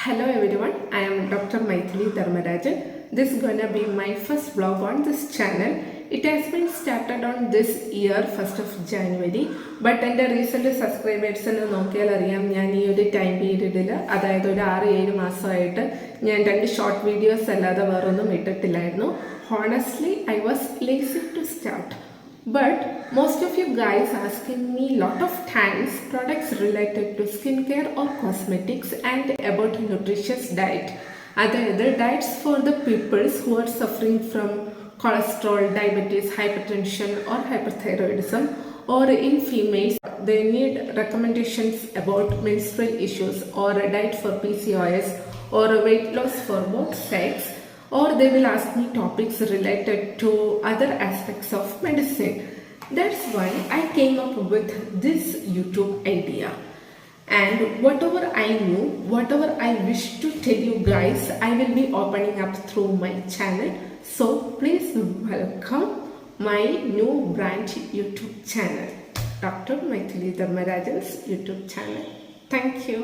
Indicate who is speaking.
Speaker 1: Hello everyone, I am Dr. Maithili Dharmarajan. This is gonna be my first vlog on this channel. It has been started on this year, 1st of January. But എൻ്റെ recent സബ്സ്ക്രൈബേഴ്സിന് നോക്കിയാൽ അറിയാം ഞാൻ ഈ ഒരു time പീരീഡിൽ അതായത് ഒരു 6-7 മാസമായിട്ട് ഞാൻ 2 ഷോർട്ട് വീഡിയോസ് അല്ലാതെ വേറൊന്നും ഇട്ടിട്ടില്ലായിരുന്നു. Honestly, I was lazy to start. But most of you guys asking me lot of times products related to skincare or cosmetics and about nutritious diet. അതായത് diets for the peoples who are suffering from cholesterol, diabetes, hypertension or hyperthyroidism, or in females they need recommendations about menstrual issues or a diet for PCOS or a weight loss for both sex, or they will ask me topics related to other aspects of medicine. That's why I came up with this YouTube idea. And whatever I knew, whatever I wish to tell you guys, I will be opening up through my channel. So please welcome my new brand YouTube channel, Dr. Maithili Dharmarajan's YouTube channel. Thank you.